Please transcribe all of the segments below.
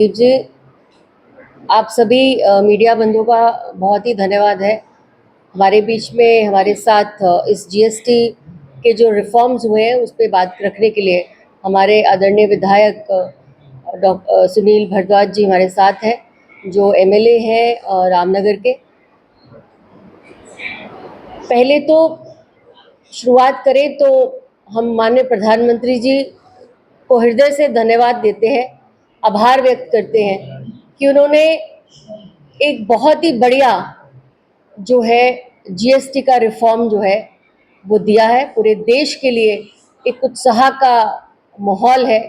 जी, आप सभी मीडिया बंधुओं का बहुत ही धन्यवाद है। हमारे बीच में हमारे साथ इस जीएसटी के जो रिफॉर्म्स हुए हैं उस पे बात रखने के लिए हमारे आदरणीय विधायक सुनील भारद्वाज जी हमारे साथ हैं, जो एमएलए हैं रामनगर के। पहले तो शुरुआत करें तो हम माननीय प्रधानमंत्री जी को हृदय से धन्यवाद देते हैं, आभार व्यक्त करते हैं कि उन्होंने एक बहुत ही बढ़िया जो है जीएसटी का रिफॉर्म जो है वो दिया है। पूरे देश के लिए एक उत्साह का माहौल है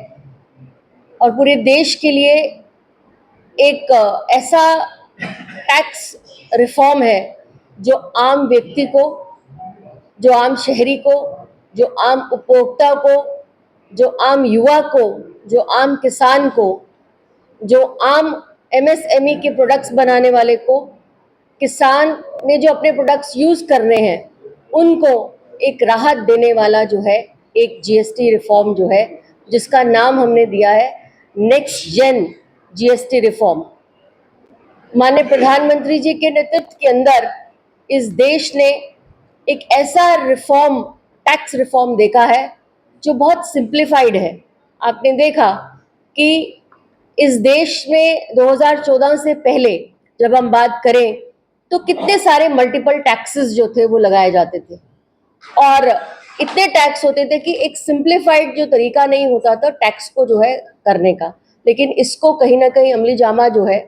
और पूरे देश के लिए एक ऐसा टैक्स रिफॉर्म है जो आम व्यक्ति को, जो आम शहरी को, जो आम उपभोक्ता को, जो आम युवा को, जो आम किसान को, जो आम एमएसएमई के प्रोडक्ट्स बनाने वाले को, किसान ने जो अपने प्रोडक्ट्स यूज कर रहे हैं उनको एक राहत देने वाला जो है एक जीएसटी रिफॉर्म जो है, जिसका नाम हमने दिया है नेक्स्ट जेन जीएसटी रिफॉर्म। माननीय प्रधानमंत्री जी के नेतृत्व के अंदर इस देश ने एक ऐसा रिफॉर्म, टैक्स रिफॉर्म देखा है जो बहुत सिंप्लीफाइड है। आपने देखा कि इस देश में 2014 से पहले जब हम बात करें तो कितने सारे मल्टीपल टैक्सेस जो थे वो लगाए जाते थे और इतने टैक्स होते थे कि एक सिंप्लीफाइड जो तरीका नहीं होता था टैक्स को जो है करने का। लेकिन इसको कहीं ना कहीं अमली जामा जो है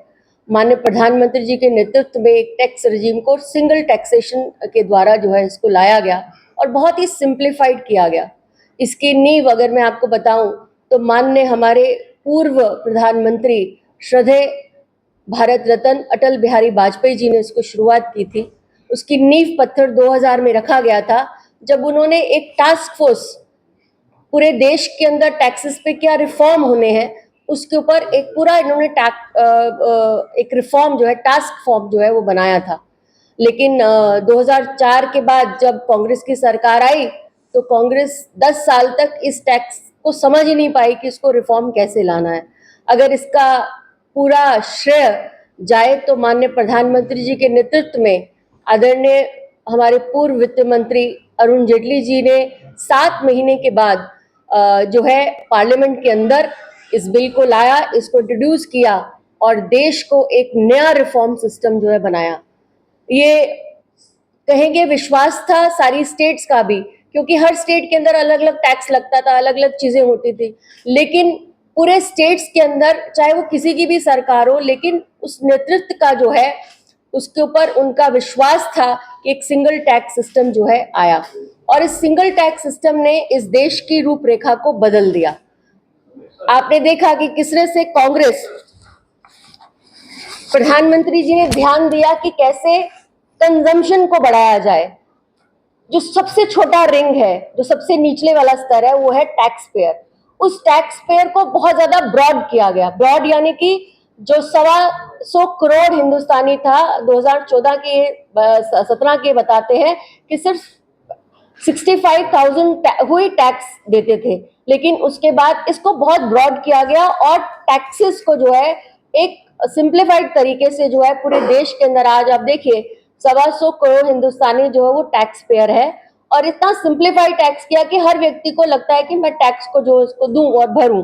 माननीय प्रधानमंत्री जी के नेतृत्व में एक टैक्स रजीम को सिंगल टैक्सेशन के द्वारा जो है इसको लाया गया और बहुत ही सिंप्लीफाइड किया गया। इसकी नींव अगर मैं आपको बताऊं तो माननीय हमारे पूर्व प्रधानमंत्री श्रद्धेय भारत रत्न अटल बिहारी वाजपेयी जी ने इसको शुरुआत की थी। उसकी नींव पत्थर 2000 में रखा गया था, जब उन्होंने एक टास्क फोर्स पूरे देश के अंदर टैक्सेस पे क्या रिफॉर्म होने हैं उसके ऊपर एक पूरा इन्होंने एक रिफॉर्म जो है, टास्क फॉर्म जो है वो बनाया था। लेकिन 2004 के बाद जब कांग्रेस की सरकार आई तो कांग्रेस 10 साल तक इस टैक्स को समझ ही नहीं पाई कि इसको रिफॉर्म कैसे लाना है। अगर इसका पूरा श्रेय जाए तो माननीय प्रधानमंत्री जी के नेतृत्व में आदरणीय हमारे पूर्व वित्त मंत्री अरुण जेटली जी ने 7 महीने के बाद जो है पार्लियामेंट के अंदर इस बिल को लाया, इसको इंट्रोड्यूस किया और देश को एक नया रिफॉर्म सिस्टम जो है बनाया। ये कहेंगे विश्वास था सारी स्टेट्स का भी, क्योंकि हर स्टेट के अंदर अलग अलग टैक्स लगता था, अलग अलग चीजें होती थी, लेकिन पूरे स्टेट्स के अंदर चाहे वो किसी की भी सरकार हो, लेकिन उस नेतृत्व का जो है उसके ऊपर उनका विश्वास था कि एक सिंगल टैक्स सिस्टम जो है आया और इस सिंगल टैक्स सिस्टम ने इस देश की रूपरेखा को बदल दिया। आपने देखा कि किस तरह से कांग्रेस, प्रधानमंत्री जी ने ध्यान दिया कि कैसे कंजम्पशन को बढ़ाया जाए। जो सबसे छोटा रिंग है, जो सबसे निचले वाला स्तर है, वो है टैक्स पेयर। उस टैक्स पेयर को बहुत ज्यादा ब्रॉड किया गया। ब्रॉड यानी कि जो 125 करोड़ हिंदुस्तानी था 2014 के 17 के बताते हैं कि सिर्फ 65,000 हुई टैक्स देते थे, लेकिन उसके बाद इसको बहुत ब्रॉड किया गया और टैक्सेस को जो है एक सिंप्लीफाइड तरीके से जो है पूरे देश के अंदर आज आप देखिए 125 करोड़ हिंदुस्तानी जो है वो टैक्स पेयर है और इतना सिंप्लीफाइड टैक्स किया कि हर व्यक्ति को लगता है कि मैं टैक्स को जो इसको दूं और भरूं।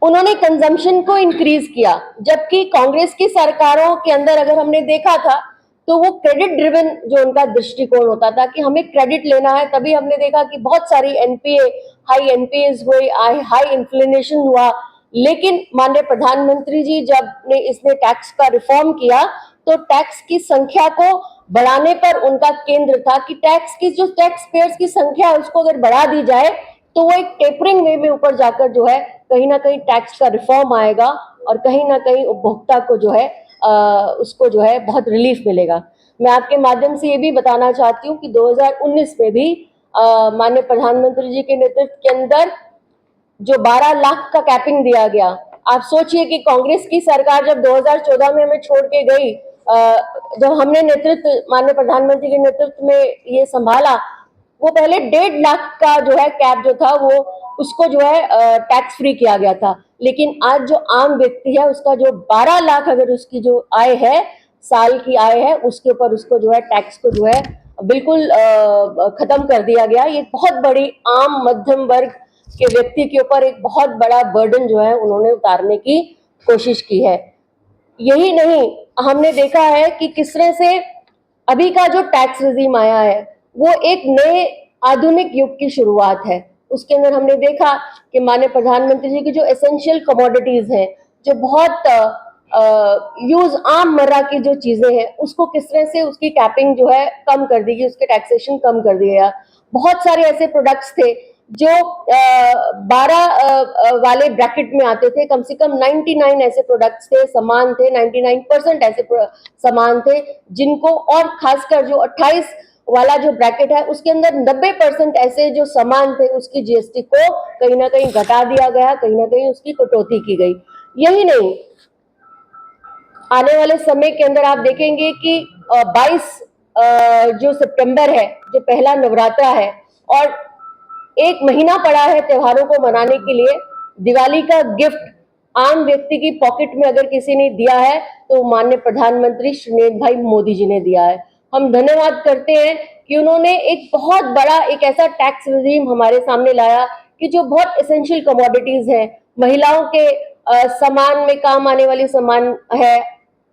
उन्होंने कंजम्पशन को इंक्रीज किया, जबकि कांग्रेस की सरकारों के अंदर अगर हमने देखा था तो वो क्रेडिट ड्रिवन जो उनका दृष्टिकोण होता था कि हमें क्रेडिट लेना है, तभी हमने देखा कि बहुत सारी एनपीए, हाई एनपीएस हुई, हाई इन्फ्लेशन हुआ। लेकिन माननीय प्रधानमंत्री जी जब ने इसने टैक्स का रिफॉर्म किया तो टैक्स की संख्या को बढ़ाने पर उनका केंद्र था कि टैक्स की जो टैक्स पेयर्स की संख्या है उसको अगर बढ़ा दी जाए तो वो एक टेपरिंग वे में ऊपर जाकर जो है कहीं ना कहीं टैक्स का रिफॉर्म आएगा और कहीं ना कहीं उपभोक्ता को जो है उसको जो है बहुत रिलीफ मिलेगा। मैं आपके माध्यम से ये भी बताना चाहती हूँ कि 2019 में भी माननीय प्रधानमंत्री जी के नेतृत्व के अंदर जो 12 लाख का कैपिंग दिया गया, आप सोचिए कि कांग्रेस की सरकार जब 2014 में हमें छोड़ के गई, जब हमने नेतृत्व माननीय प्रधानमंत्री के नेतृत्व में ये संभाला, वो पहले 1.5 लाख का जो है कैप जो था वो उसको जो है टैक्स फ्री किया गया था। लेकिन आज जो आम व्यक्ति है उसका जो 12 लाख अगर उसकी जो आय है, साल की आय है, उसके ऊपर उसको जो है टैक्स को जो है बिल्कुल खत्म कर दिया गया। ये बहुत बड़ी आम मध्यम वर्ग के व्यक्ति के ऊपर एक बहुत बड़ा बर्डन जो है उन्होंने उतारने की कोशिश की है। यही नहीं, हमने देखा है कि किस तरह से अभी का जो टैक्स रिजीम आया है वो एक नए आधुनिक युग की शुरुआत है। उसके अंदर हमने देखा कि माननीय प्रधानमंत्री जी की जो एसेंशियल कमोडिटीज हैं, जो बहुत यूज आम मर्रा की जो चीजें हैं, उसको किस तरह से उसकी कैपिंग जो है कम कर दी गई, उसके टैक्सेशन कम कर दिया गया। बहुत सारे ऐसे प्रोडक्ट्स थे जो 12 वाले ब्रैकेट में आते थे। कम से कम 99 ऐसे प्रोडक्ट्स थे, सामान थे, 99% ऐसे सामान थे जिनको, और खासकर जो 28 वाला जो ब्रैकेट है उसके अंदर 90% ऐसे जो सामान थे उसकी जीएसटी को कहीं ना कहीं घटा दिया गया, कहीं ना कहीं उसकी कटौती की गई। यही नहीं, आने वाले समय के अंदर आप देखेंगे कि 22 जो सितंबर है, जो पहला नवरात्रा है, और एक महीना पड़ा है त्योहारों को मनाने के लिए, दिवाली का गिफ्ट आम व्यक्ति की पॉकेट में अगर किसी ने दिया है तो माननीय प्रधानमंत्री श्री नरेंद्र भाई मोदी जी ने दिया है। हम धन्यवाद करते हैं कि उन्होंने एक बहुत बड़ा एक ऐसा टैक्स रिजीम हमारे सामने लाया कि जो बहुत एसेंशियल कमोडिटीज है, महिलाओं के सामान में काम आने वाली सामान है,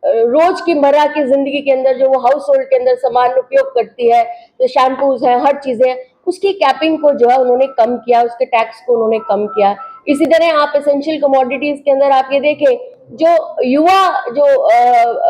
रोज की मर्रा की जिंदगी के अंदर जो वो हाउस होल्ड के अंदर सामान उपयोग करती है, जो शैम्पूज है, हर चीजें, उसकी कैपिंग को जो है उन्होंने कम किया, उसके टैक्स को उन्होंने कम किया। इसी तरह आप एसेंशियल कमोडिटीज के अंदर आप ये देखें, जो युवा जो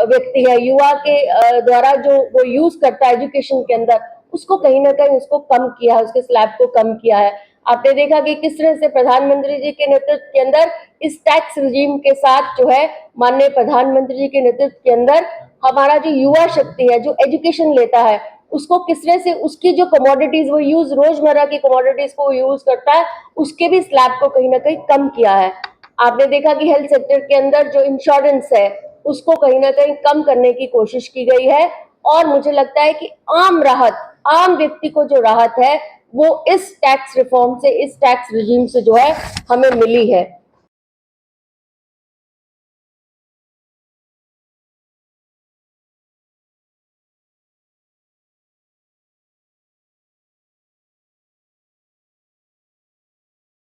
व्यक्ति है, युवा के द्वारा जो वो यूज करता है एजुकेशन के अंदर, उसको कहीं ना कहीं उसको कम किया है, उसके स्लैब को कम किया है। आपने देखा कि किस तरह से प्रधानमंत्री जी के नेतृत्व के अंदर इस टैक्स रिजीम के साथ जो है माननीय प्रधानमंत्री जी के नेतृत्व के अंदर हमारा जो युवा शक्ति है, जो एजुकेशन लेता है, उसको किस तरह से उसकी जो कमोडिटीज वो यूज, रोजमर्रा की कमोडिटीज को यूज करता है, उसके भी स्लैब को कहीं ना कहीं कम किया है। आपने देखा कि हेल्थ सेक्टर के अंदर जो इंश्योरेंस है उसको कहीं ना कहीं कम करने की कोशिश की गई है, और मुझे लगता है कि आम राहत, आम व्यक्ति को जो राहत है वो इस टैक्स रिफॉर्म से, इस टैक्स रिजीम से जो है हमें मिली है।